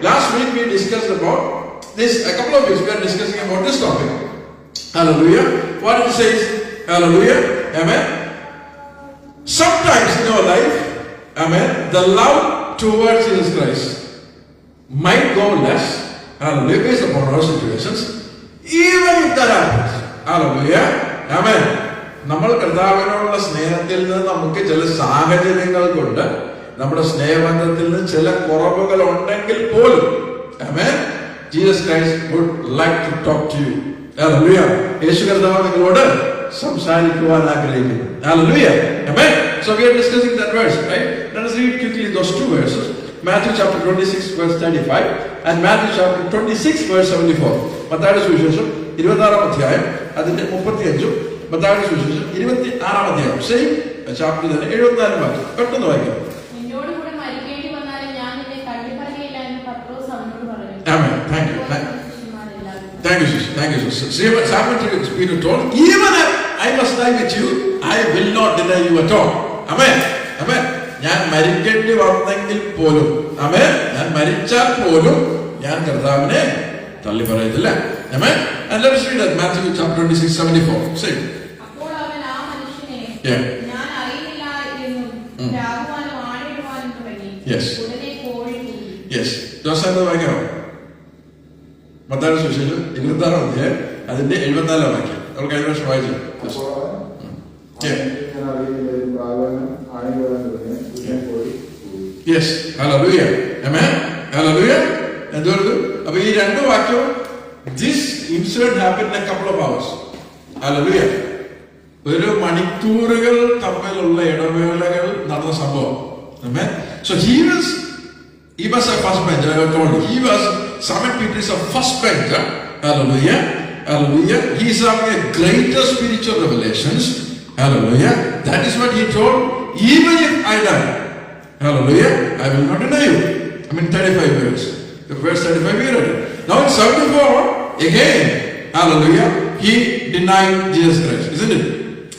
Last week we discussed about this, a couple of weeks we are discussing about this topic. Hallelujah. What it says, hallelujah, amen. Sometimes in our life, amen, the love towards Jesus Christ might go less, hallelujah, based upon our situations. Even if that happens, hallelujah, amen. നമ്മൾ കർത്താവിനോടുള്ള സ്നേഹത്തിൽ നിന്ന് നമുക്ക് ചില സാഹചര്യങ്ങൾ കൊണ്ട് നമ്മുടെ സ്നേഹബന്ധത്തിൽ നിന്ന് ചില കുറവുകൾ ഉണ്ടെങ്കിൽ പോലും, amen, Jesus Christ would like to talk to you. Hallelujah. യേശു കർത്താവ് നിങ്ങളോട് സംസാരിക്കുവാൻ ആഗ്രഹിക്കുന്നു. Hallelujah. Amen. So we are discussing that verse, right? Let us read quickly those two verses. Matthew chapter 26 verse 35 and Matthew chapter 26 verse 74. മത്തായിയുടെ സുവിശേഷം 26-ാം അധ്യായം അതിന്റെ 35-ഉം മത്തായിയുടെ സുവിശേഷം 26-ാം അധ്യായം സെയിം ചാപ്റ്റർ തന്നെ 74-ാം വാക്യം. പെട്ടെന്ന് വായിക്കാം. Amen. Thank you. Thank you, sister. Thank you, sister. Simon Peter told, even if I must die with you, I will not deny you at all. Amen. Amen. ഞാൻ മരിക്കേണ്ടി വന്നെങ്കിൽ പോലും, ആമേൻ, ഞാൻ മരിച്ചാൽ പോലും ഞാൻ കർത്താവിനെ തള്ളി പറയത്തില്ല. Amen. And let us read that Matthew chapter 26:74. Say. അപ്പോൾ അവൻ ആ മനുഷ്യനെ ഞാൻ അറിയില്ല എന്നും രാഗവാനും ആടിടുവാനും തുടങ്ങി. Yes. ഉടനെ കോഴി കൂകി. Yes. ജോസഫ് വായിക്കാമോ? മത്തായിയുടെ സുവിശേഷം 26-ാം അധ്യായം അതിന്റെ 74-ാം വാക്യം. നമ്മൾ കഴിഞ്ഞ വർഷം വായിച്ചു. Yes. Hallelujah. Amen. Hallelujah. എന്തുകൊണ്ട്? അപ്പൊ ഈ രണ്ട് വാക്യവും this incident happened in a couple of hours. Hallelujah. ഒരു മണിക്കൂറുകൾ തമ്മിലുള്ള ഇടവേളകൾ നടന്ന സംഭവം. Amen. So he was a first bencher. I told you. Simon Peter is a first bencher. Hallelujah. Hallelujah. He is having a greater spiritual revelations. Hallelujah. That is what he told. Even if I die, hallelujah, I will not deny you. I mean 35 verse. The verse 35 we read it. Now in 74, again, hallelujah, he denied Jesus Christ. Isn't it?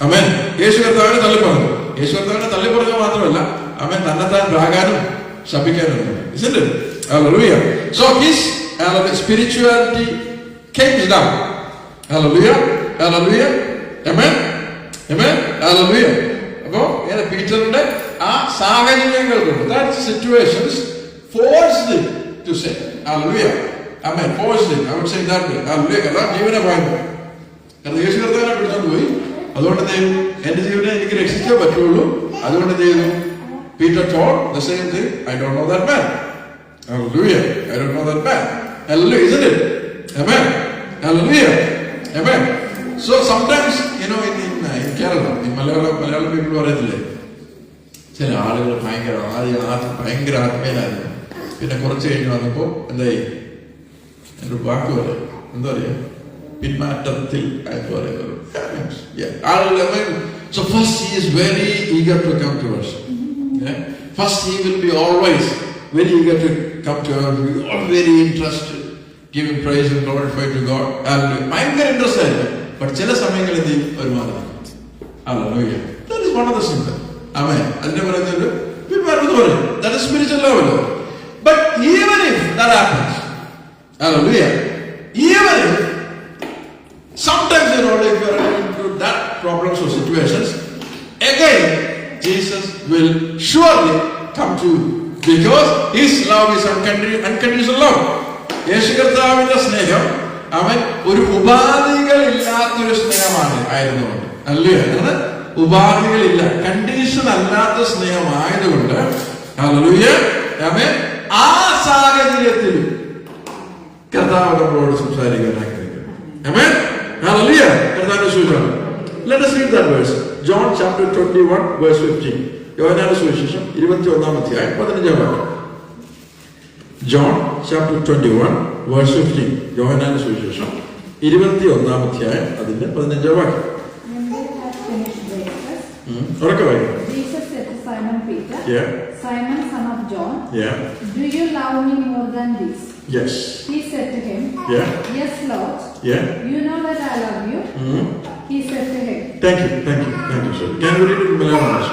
Amen. യേശു കർത്താവിനെ തള്ളി പറഞ്ഞു. യേശു കർത്താവിനെ തള്ളി പറഞ്ഞ മാത്രമല്ല, അവൻ തന്നെത്താൻ രാഗാനും ശപിക്കാനും. Isn't it? Hallelujah. So his spirituality came down. Hallelujah. Hallelujah. Amen. Amen. Hallelujah. അപ്പോ ഇങ്ങനെ പീറ്ററിന്റെ ആ സാഹചര്യങ്ങൾ കൊണ്ട് that situations forced him to say hallelujah. Amen. Forced him. I would say that way. Hallelujah. കാരണം ജീവനെ ഭയന്നു. കാരണം യേശു കർത്താവിനെ പിടിച്ചോണ്ട് പോയി. അതുകൊണ്ട് എന്റെ ജീവനെ എനിക്ക് രക്ഷിച്ചേ പറ്റുള്ളൂ. അതുകൊണ്ട് ചെയ്തു. Peter told the same thing. I don't know that man. Hallelujah. I don't know that man. Hallelujah. Isn't it? Amen. Hallelujah. Amen. So sometimes, you know, in Kerala, in Malayalam people പറയത്തില്ലേ, ചില ആളുകൾ ഭയങ്കര ആത്മീയനായിരുന്നു. പിന്നെ കുറച്ച് കഴിഞ്ഞ് വന്നപ്പോ എന്തായി, എൻ്റെ വാക്ക് പറയും, എന്താ പറയാ, പിന്മാറ്റത്തിൽ ആയിട്ട് പറയുന്നത്. So first he is very eager to come to us. First he will be always very eager to come to us. We are all very interested, giving praise and glorify to God. ഭയങ്കര interest ആയിരുന്നു. But ചില സമയങ്ങളിൽ എന്ത് ചെയ്യും, ഒരു മാറും. Hallelujah. That is one of the symptoms. Amen. അതിന്റെ പറയുന്നത് പിന്മാറുന്നത് പറയും. That is spiritual level. But even if that happens, hallelujah, even if sometimes, you know, if you are into that problems or situations, again Jesus will surely come to you because his love is unconditional love. യേശു കർത്താവിന്റെ സ്നേഹം അവൻ ഒരു ഉപാധികളില്ലാത്തൊരു സ്നേഹമാണ് ആയിരുന്നുകൊണ്ട്, അല്ലേ? അങ്ങനെ ഉപാധികളില്ല, condition അല്ലാത്ത സ്നേഹമായതുകൊണ്ട്, hallelujah, ആമേൻ, ആ സാഹചര്യത്തിൽ കർത്താവ് നമ്മളോട് സംസാരിക്കാൻ ആഗ്രഹിക്കുന്നു. ആമേൻ. ഹല്ലേലൂയ. കർത്താവിന്റെ സുവിശേഷം. Let us read that verse. John chapter 21 verse 15. യോഹന്നാന്റെ സുവിശേഷം 21-ാം അധ്യായം 15-ാം വാക്യം. John chapter 21 verse 15. യോഹന്നാന്റെ സുവിശേഷം 21-ാം അധ്യായം അതിന്റെ 15-ാം വാക്യം. ഉറക്കെ വായിക്കാം. Jesus said to Simon Peter, Simon, son of John, do you love me more than this? Yes. He said to him, yes, Lord. You know that I love you. He said to him, Thank you, sir. Can you read it in Malayalam?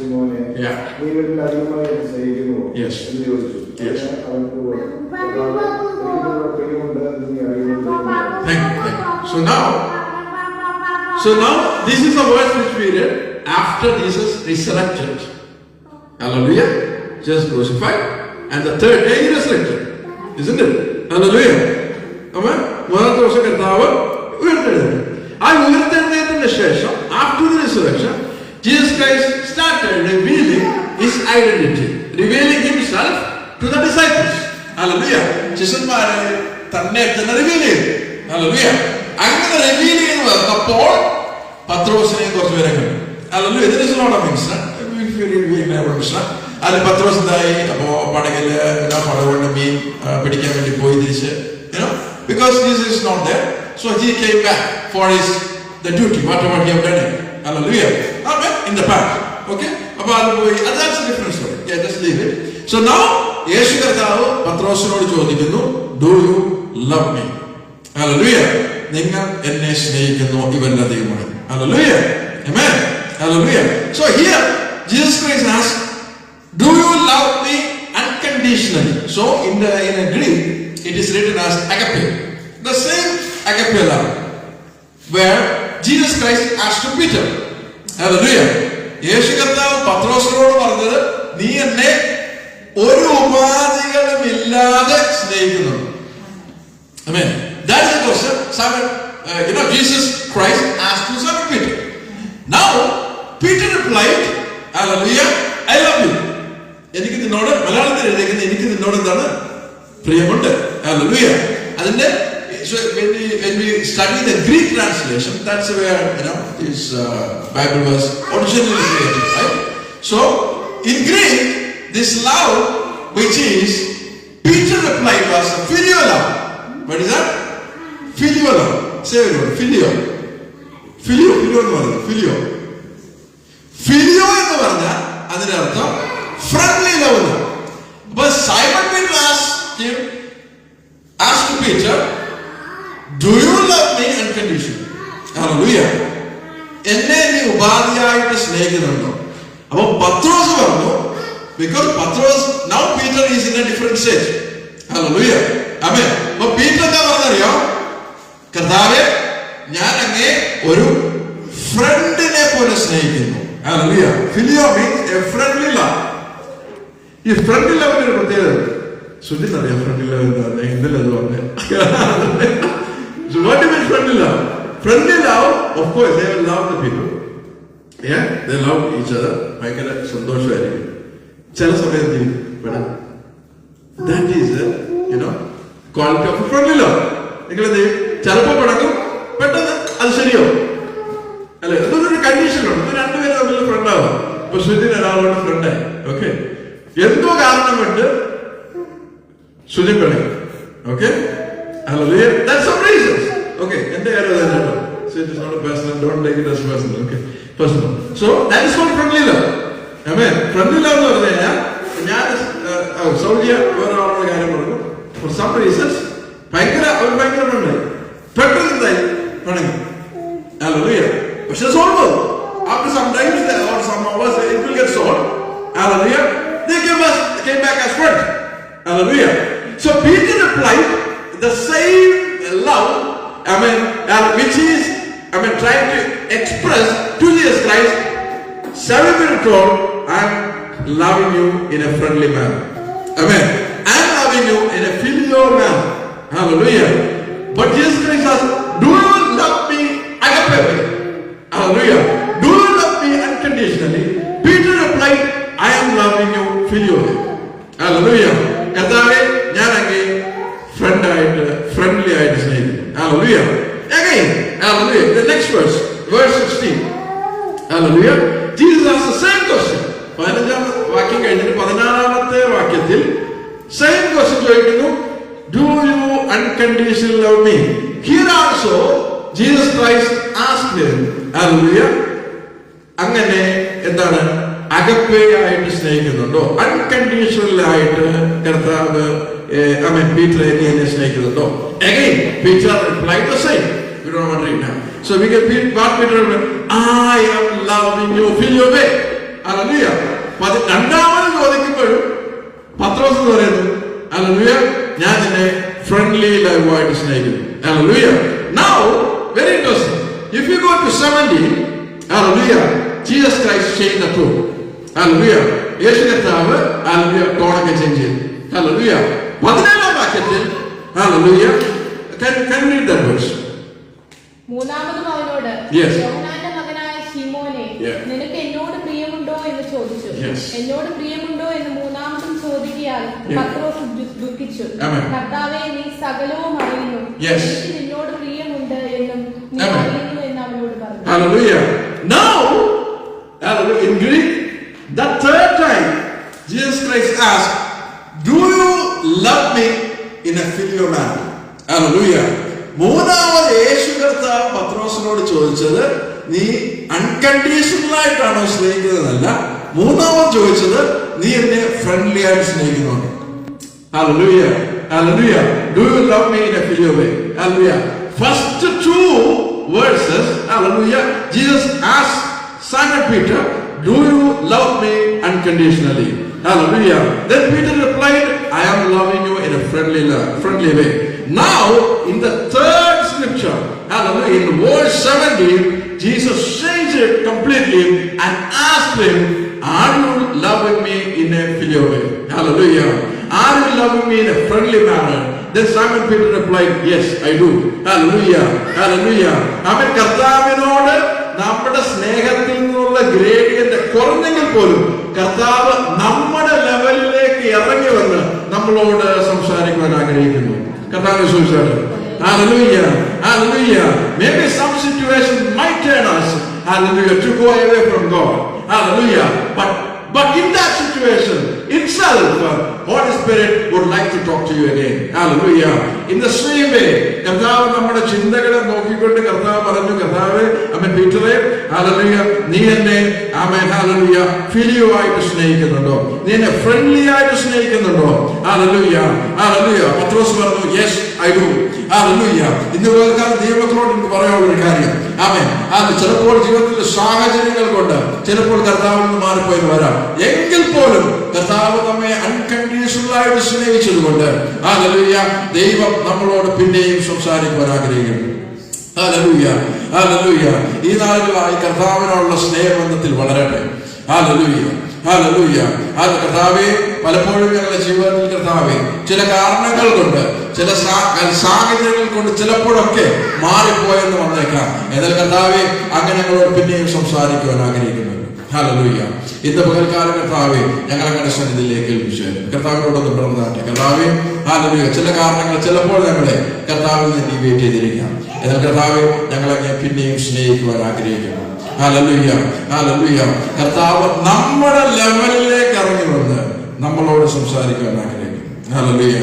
ശിമോനെ, Yeah. നീ ഇവരിൽ അധികമായി എന്നെ സ്നേഹിക്കുന്നുവോ Yes. എന്ന് ചോദിച്ചു. Yes. അവനോട് കർത്താവേ, എനിക്കുള്ള പ്രിയമുണ്ട് എന്ന് നീ അറിയുന്നു. Thank you. So now, this is the verse which we read after Jesus resurrected. Hallelujah. Just crucified. And the third day he resurrected. Isn't it? Hallelujah. Amen. മൂന്നാമത്തെ ദിവസം കർത്താവ് ഉയർത്തെഴുന്നേറ്റു. ആ ഉയർത്തെഴുന്നേറ്റത്തിന് ശേഷം, after the resurrection, Jesus Christ started revealing his identity, revealing himself to the disciples. Hallelujah. ശിഷ്യന്മാരെ തന്നെ reveal ചെയ്തു. Hallelujah. അങ്ങനെ റിവീൽ ചെയ്ത് വന്നപ്പോൾ പത്രോസിനെ കുറച്ച് പേരെ കണ്ടു. Hallelujah. There is a lot of incident. അതിൽ പത്രോസ് എന്തായി? അപ്പോ പടകില് പടകൊണ്ട് മീൻ പിടിക്കാൻ വേണ്ടി പോയി തിരിച്ച്, because Jesus is not there, so he came back for the duty, whatever he have done. Hallelujah. Amen. In the past. Okay. അപ്പൊ അത് പോയി. That's a different story. Yeah, just leave it. So now യേശു കർത്താവ് പത്രോസിനോട് ചോദിക്കുന്നു, do you love me? Hallelujah. നിങ്ങൾ എന്നെ സ്നേഹിക്കുന്നു? ഇവന്റെ ദൈവമാണ്. Hallelujah. Amen. Hallelujah. So here Jesus Christ asks, do you love me unconditionally? So in a Greek it is written as agape. The same agape love where Jesus Christ asked to Peter. Hallelujah. യേശു കർത്താവ് പത്രോസിനോട് പറഞ്ഞത്, നീ എന്നെ ഒരു ഉപാധികളും ഇല്ലാതെ സ്നേഹിക്കുന്നു. Amen. That is the question. Jesus Christ asked to Simon Peter. Now Peter replied, Hallelujah, I love you. എനിക്ക് നിന്നോട്, മലയാളത്തിൽ എഴുതിയിരിക്കുന്നത്, എനിക്ക് നിന്നോട് എന്താണ്? പ്രിയമുണ്ട്. Hallelujah. അതിന്റെ when we study the Greek translation, that's where this Bible was originally created, right? So in Greek, this love, which is Peter replied, was a filial love. What is that? Filial love. Say it word. Filial. Filio എന്ന് പറയുന്നത്. Filio. Filio എന്ന് പറഞ്ഞാൽ അതിന്റെ അർത്ഥം friendly love എന്നാണ്. അപ്പൊ Simon Peter asked Peter, do you love me unconditionally? Hallelujah. എന്നെ നീ ഉപാധിയായിട്ട് സ്നേഹിക്കുന്നുണ്ടോ? അപ്പൊ പത്രോസ് പറഞ്ഞു, because Patros, now Peter is in a different stage. Hallelujah. Amen. അപ്പൊ പീറ്റർ എന്താ പറഞ്ഞറിയോ? കർത്താവേ, ഞാൻ അങ്ങേ ഒരു ഫ്രണ്ടിനെ പോലെ സ്നേഹിക്കുന്നു. Hallelujah. Filio means a friendly love. ഈ ഫ്രണ്ട്ലി ലവിന്റെ ഒരു പ്രത്യേകത ശ്രദ്ധിച്ചറിയാം. ഫ്രണ്ട്ലി ലവ് എന്താ ഇന്നലെ അത് പറഞ്ഞു. So what do you mean friendly love? Friendly love, of course, they will love the people. Yeah, they love each other. ഭയങ്കര സന്തോഷമായിരിക്കും. ചില സമയത്ത് വേണം. That is quality of a friendly love. നിങ്ങൾ എന്ത് ചെയ്യും? ചിലപ്പോൾ പടക്കും, പെട്ടെന്ന് അത് ശരിയോ അല്ലെ? അതൊരു കണ്ടീഷൻ ഉണ്ട്. രണ്ടുപേരും തമ്മിൽ ഫ്രണ്ട് ആവാം. ഇപ്പൊ സുജിന് ഒരാളോട് ഫ്രണ്ടായി, ഓക്കെ, എന്തോ കാരണം കൊണ്ട് സുജിൻ പിണങ്ങി, okay. Hallelujah. That's some reasons. Okay, എന്റെ കാര്യം തന്നെ. So it is not a personal. Don't take it as personal. Okay, personal. So that is called friendly love. Amen. Friendly love എന്ന് പറഞ്ഞു കഴിഞ്ഞാൽ ഞാൻ സൗദിയ വേറെ ആളുടെ കാര്യം പറഞ്ഞു. For some reasons ഭയങ്കര ഫ്രണ്ടായി, പെട്ടെന്ന് എന്തായി പിണങ്ങി. Hallelujah. പക്ഷെ സോൾവ് ആവും. After some time or some hours it will get solved. Hallelujah. They came back as friends. Hallelujah. So Peter replied the same love, which is, trying to express to Jesus Christ. Simon Peter told, I'm loving you in a friendly manner. Amen. I'm loving you in a filial manner. Hallelujah. But Jesus Christ says, do you love me agape? Hallelujah. Do you love me unconditionally? Peter replied, I am loving you filially. Hallelujah. കർത്താവേ, ഞാൻ അങ്ങേ friendly ആയിട്ട് സ്നേഹിക്കുന്നു. Hallelujah. Again, hallelujah. The next verse 16. Hallelujah. Jesus asked the same question. 15ാം വാക്യം കഴിഞ്ഞിട്ട് 16ാമത്തെ വാക്യത്തിൽ same question ചോദിക്കുന്നു. Do you unconditionally love me? Here also Jesus Christ asked him. Hallelujah. അങ്ങനെ എന്താണ്? അഗപ്പയായിട്ട് സ്നേഹിക്കുന്നുണ്ടോ? അൺകണ്ടീഷണൽ ആയിട്ട് കർത്താവ് Peter എന്നെ സ്നേഹിക്കുന്നുണ്ടോ? Again, Peter replied the same. We don't want to read now. So we can read what Peter replied. I am loving you. Feel your way. Hallelujah. രണ്ടാമത് ചോദിക്കുമ്പോഴും പത്രോസ് പറയുന്നു, hallelujah, ഞാൻ നിന്നെ friendly ലൈവായിട്ട് സ്നേഹിക്കുന്നു. Hallelujah. Now, very interesting. If you go to 70, hallelujah, Jesus Christ changed the tone. Hallelujah. യേശു കർത്താവ് hallelujah ടോണൊക്കെ change ചെയ്തു. Hallelujah. 17-ാം വാക്യത്തിൽ hallelujah, can read that verse. മൂന്നാമതും അവനോട്, Yes. യോഹന്നാന്റെ മകനായ ശിമോനെ, Yeah. നിനക്ക് എന്നോട് പ്രിയമുണ്ടോ എന്ന് ചോദിച്ചു. Yes. എന്നോട് പ്രിയമുണ്ടോ എന്ന് മൂന്നാമതും ചോദിക്കാൻ Yeah. പത്രോസ് ദുഃഖിച്ചു. Amen. കർത്താവേ, നീ സകലവും അറിയുന്നു, Yes. എനിക്ക് നിന്നോട് പ്രിയമുണ്ട് എന്നും നീ Amen. അറിയുന്നു എന്ന് അവനോട് പറഞ്ഞു. Hallelujah. Now, hallelujah, in Greek, the third time Jesus Christ asked, do you love me in a filial manner? Hallelujah. മൂന്നാമത് യേശു കർത്താവ് പത്രോസിനോട് ചോദിച്ചത്, നീ അൺകണ്ടീഷണൽ ആയിട്ടാണോ സ്നേഹിക്കുന്നതല്ല, മൂന്നാമത് ചോദിച്ചത്, നീ എന്നെ ഫ്രണ്ട്ലി ആയിട്ട് സ്നേഹിക്കുന്നുണ്ട്. Hallelujah. Hallelujah. Do you love me in a filial way? Hallelujah. First two verses, hallelujah, Jesus asked Simon Peter, do you love me unconditionally? Hallelujah. Then Peter replied, I am loving you in a friendly way. Now, in the third scripture, hallelujah, in verse 17, Jesus changed it completely and asked him, are you loving me in a filial way? Hallelujah. Are you loving me in a friendly manner? Then Simon Peter replied, yes, I do. Hallelujah. Hallelujah. അവൻ കർത്താവിനോട് നമ്മുടെ സ്നേഹത്തിൽ നിന്നുള്ള gradient കുറഞ്ഞെങ്കിൽ പോലും കർത്താവ് നമ്മുടെ ലെവലിലേക്ക് ഇറങ്ങി വന്ന് നമ്മളോട് സംസാരിക്കുവാൻ ആഗ്രഹിക്കുന്നു. കർത്താവിനെ സൂക്ഷിച്ചാണ്. Hallelujah. Hallelujah. Maybe some situation might turn us, hallelujah, to go away from God. Hallelujah. But in that situation itself, Holy Spirit would like to talk to you again. Hallelujah. In the same way, കർത്താവ് നമ്മുടെ ചിന്തകളെ നോക്കിക്കൊണ്ട് കർത്താവ് പറഞ്ഞു, കർത്താവേ, ആമേൻ, പീറ്ററേ, hallelujah, നീ എന്നെ, ആമേൻ, hallelujah, ഫിലിയുമായിട്ട് സ്നേഹിക്കുന്നുണ്ടോ? നീ എന്നെ ഫ്രണ്ട്ലി ആയിട്ട് സ്നേഹിക്കുന്നുണ്ടോ? ഹല്ലേലൂയ. ഹല്ലേലൂയ. പത്രോസ് പറഞ്ഞു, യെസ്, ഐ ഡു. ഹല്ലേലൂയ. ഇന്ന് കേൾക്കാൻ ദൈവത്തോട് എനിക്ക് പറയാനുള്ള ഒരു കാര്യം, ആമേൻ, അത് ചിലപ്പോൾ ജീവിതത്തിലെ സാഹചര്യങ്ങൾ കൊണ്ട് ചിലപ്പോൾ കർത്താവിൽ നിന്ന് മാറിപ്പോയി വരാം. എങ്കിൽ പോലും കർത്താവ് നമ്മെ അൺകണ്ടീഷണൽ ആയിട്ട് സ്നേഹിച്ചതുകൊണ്ട് ഹല്ലേലൂയ, ദൈവം നമ്മളോട് പിന്നെയും സംസാരിക്കുവാൻ ആഗ്രഹിക്കുന്നു. ഹല്ലേലൂയ. ഹല്ലേലൂയ. ഈ നാളുകളായി കർത്താവിനോടുള്ള സ്നേഹബന്ധത്തിൽ വളരട്ടെ. ഹല്ലേലൂയ. ഹല്ലേലൂയ. അത് കർത്താവേ, പലപ്പോഴും ഞങ്ങളുടെ ജീവിതത്തിൽ കർത്താവേ, ചില കാരണങ്ങൾ കൊണ്ട്, ചില സാഹചര്യങ്ങൾ കൊണ്ട് ചിലപ്പോഴൊക്കെ മാറിപ്പോയെന്ന് വന്നേക്കാം. എന്നാൽ കർത്താവേ, അങ്ങനെ ഞങ്ങളോട് പിന്നെയും സംസാരിക്കുവാൻ ആഗ്രഹിക്കുന്നു. ഹല്ലേലൂയ. ഇന്ന് പകൽക്കാലം കർത്താവേ, ഞങ്ങൾ അങ്ങനെ സന്നിധിയിലേക്ക് ഏൽപ്പിച്ചു കർത്താവിനോടൊന്ന് പറഞ്ഞാട്ടെ. കർത്താവേ, ഹല്ലേലൂയ, ചില കാരണങ്ങൾ ചിലപ്പോൾ ഞങ്ങളെ കർത്താവിൽ നിന്ന് ഡീവിയേറ്റ് ചെയ്തിരിക്കാം. എന്നാൽ കർത്താവേ, ഞങ്ങളങ്ങനെ പിന്നെയും സ്നേഹിക്കുവാൻ ആഗ്രഹിക്കുന്നു. ഹല്ലേലൂയ. ഹല്ലേലൂയ. കർത്താവ് നമ്മുടെ ലെവലിലേക്ക് ഇറങ്ങി വന്ന് നമ്മളോട് സംസാരിക്കുവാൻ ആഗ്രഹിക്കുന്നു. Hallelujah.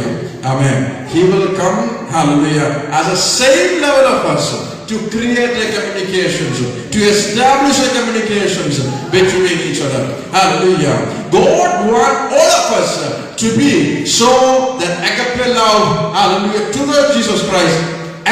Amen. He will come, hallelujah, as a same level of person to create a communications, to establish a communications between each other. Hallelujah. God wants all of us to be so that agape love, hallelujah, to the Jesus Christ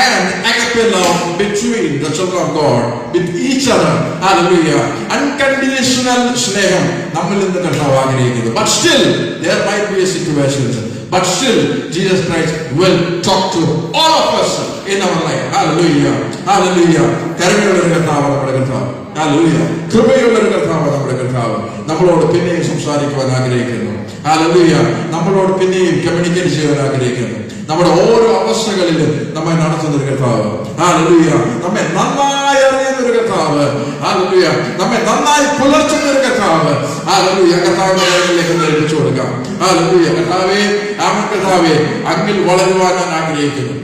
and agape love between the children of God with each other. Hallelujah. Unconditional sneham nammil ninnu kർത്താവ് ആഗ്രഹിക്കുന്നു. But still there might be a situation, but still Jesus Christ will talk to all of us in our life. Hallelujah. Hallelujah. കരുണയുള്ള ഒരു കർത്താവ് നമ്മുടെ കർത്താവ്. Hallelujah. കൃപയുള്ള ഒരു കർത്താവ് നമ്മുടെ കർത്താവ് നമ്മളോട് പിന്നെയും സംസാരിക്കുവാൻ ആഗ്രഹിക്കുന്നു. Hallelujah. നമ്മളോട് പിന്നെയും കമ്മ്യൂണിക്കേറ്റ് ചെയ്യാൻ ആഗ്രഹിക്കുന്നു. നമ്മുടെ ഓരോ അവസ്ഥകളിലും നമ്മെ നടത്തുന്ന ഒരു കർത്താവ്. Hallelujah. നമ്മെ നന്നായി അറിയുന്ന ഒരു കർത്താവ്. Hallelujah. നമ്മെ നന്നായി പുലർത്തുന്ന ഒരു കർത്താവ്. Hallelujah. കർത്താവിന്റെ കൈകളിലേക്ക് ഏൽപ്പിച്ചു കൊടുക്കാം. Hallelujah. കർത്താവേ, ആമേൻ. കർത്താവേ, അങ്ങിൽ വളരുവാൻ ഞാൻ ആഗ്രഹിക്കുന്നു.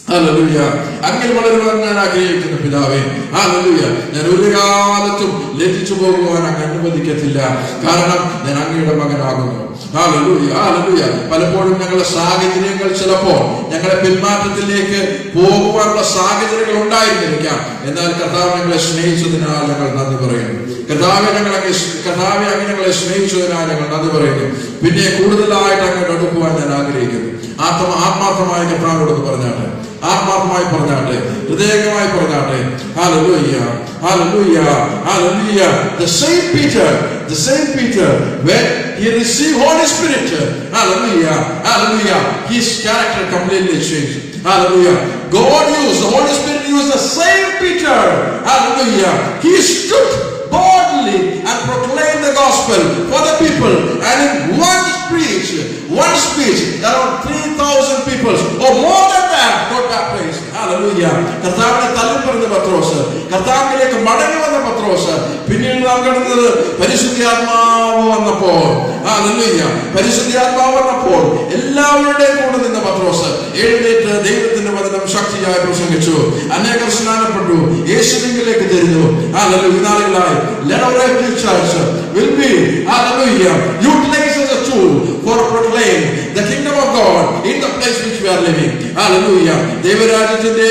ഹല്ലേലൂയ. അങ്ങിൽ വളരുവാൻ ഞാൻ ആഗ്രഹിക്കുന്നു പിതാവേ. ഹല്ലേലൂയ. ഞാൻ ഒരു കാലത്തും ലജ്ജിച്ചു പോകുവാൻ അങ്ങ് അനുവദിക്കത്തില്ല. കാരണം ഞാൻ അങ്ങയുടെ മകനാകുന്നു. ഹല്ലേലൂയ. ഹല്ലേലൂയ. പലപ്പോഴും ഞങ്ങളുടെ സാഹചര്യങ്ങൾ ചിലപ്പോൾ ഞങ്ങളെ പിന്മാറ്റത്തിലേക്ക് പോകുവാനുള്ള സാഹചര്യങ്ങൾ ഉണ്ടായിരുന്നിരിക്കാം. എന്നാൽ കർത്താവ് ഞങ്ങളെ സ്നേഹിച്ചതിനാൽ ഞങ്ങൾ നന്ദി പറയുന്നു. കർത്താവെ അങ്ങ് ഞങ്ങളെ സ്നേഹിച്ചതിനായി ഞങ്ങൾ നന്ദി പറയുന്നു. പിന്നെ കൂടുതലായിട്ട് അങ്ങോട്ട് അടുക്കുവാൻ ഞാൻ ആഗ്രഹിക്കുന്നു. ആത്മാർത്ഥമായി കർത്താവിനോട് പറഞ്ഞാട്ടെ, ആത്മാർത്ഥമായി പറഞ്ഞാട്ടെ, ഹൃദയമായി പറഞ്ഞാട്ടെ. Hallelujah, hallelujah, hallelujah. The same Peter, when he received Holy Spirit, hallelujah, hallelujah, his character completely changed. Hallelujah. God used, the Holy Spirit used the same Peter. Hallelujah. He stood boldly and proclaimed the gospel for the people, and in one speech, around 3,000 people or more than that got baptized. Hallelujah. കർത്താവിനെ തള്ളിപ്പറഞ്ഞ പത്രോസ്, കർത്താവിലേക്ക് മടങ്ങി വന്ന പത്രോസ്, പിന്നീട് നാം കണ്ടത് പരിശുദ്ധാത്മാവ് വന്നപ്പോൾ, hallelujah, പരിശുദ്ധാത്മാവ് വന്നപ്പോൾ എല്ലാവരുടെയും കൂടെ നിന്ന പത്രോസ് എഴുന്നേറ്റ് ദൈവത്തിന്റെ വചനം ശക്തിയായി പ്രസംഗിച്ചു. അനേകം സ്നാനപ്പെട്ടു, യേശുവിലേക്ക് തിരിഞ്ഞു. ഹല്ലേലൂയ. നാളുകളായി let our every church will be, hallelujah, utilized as a tool for proclaim the kingdom of God in the place which we are living. Hallelujah. ദൈവരാജ്യത്തിന്റെ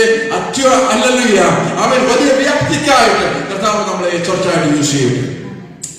hallelujah, അവൻ വലിയ വ്യാപ്തിക്കായിട്ട് കർത്താവ് നമ്മളെ ചർച്ചയായിട്ട് യൂസ് ചെയ്യും.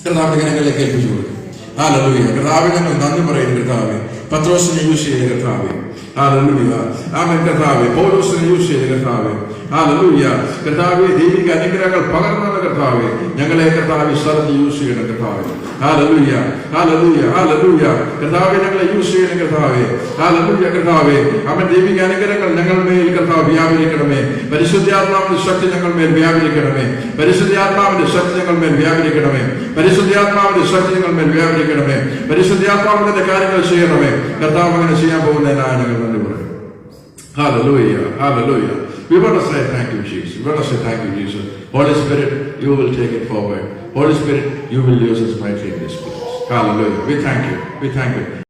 കർത്താവിന്റെ കരങ്ങളിലേക്ക് ഏൽപ്പിച്ചു കൊടുക്കും. ഹല്ലേലൂയ. കർത്താവേ ഞങ്ങൾ നന്ദി പറയുന്നു. കർത്താവേ പത്രോസിനെ യൂസ് ചെയ്ത കർത്താവേ, ഹല്ലേലൂയ. ആമേൻ. കർത്താവേ പൗലോസിനെ യൂസ് ചെയ്ത കർത്താവേ, ഹല്ലേലൂയ. കർത്താവേ ദൈവിക അനുഗ്രഹങ്ങൾ പകർന്ന കർത്താവേ, ഞങ്ങളെ കർത്താവേ സ്ഥലത്ത് യൂസ് ചെയ്യണം കർത്താവേ. Hallelujah, hallelujah, hallelujah. കർത്താവേ ഞങ്ങളെ യൂസ് ചെയ്യണം കർത്താവേ. ഹല്ലേലൂയ. കർത്താവേ ആമേൻ. ദൈവിക അനുഗ്രഹങ്ങൾ ഞങ്ങൾ മേൽ കർത്താവ് വ്യാപരിക്കണമേ. പരിശുദ്ധാത്മാവിന്റെ ശക്തി ഞങ്ങൾ മേൽ വ്യാപരിക്കണമേ. പരിശുദ്ധാത്മാവിന്റെ ശക്തി ഞങ്ങൾ മേൽ വ്യാപരിക്കണമേ. പരിശുദ്ധാത്മാവിന്റെ ശക്തി ഞങ്ങൾ മേൽ വ്യാപരിക്കണമേ. പരിശുദ്ധാത്മാവിന്റെ കാര്യങ്ങൾ ചെയ്യണമേ. കർത്താവ് അങ്ങനെ ചെയ്യാൻ പോകുന്നതിനായി ഞങ്ങൾ നന്ദി പറയും. Hallelujah, hallelujah. We want to say thank you, Jesus. We want to say thank you, Jesus. Holy Spirit, you will take it forward. Holy Spirit, you will use us mightily in this place. Hallelujah. We thank you. We thank you.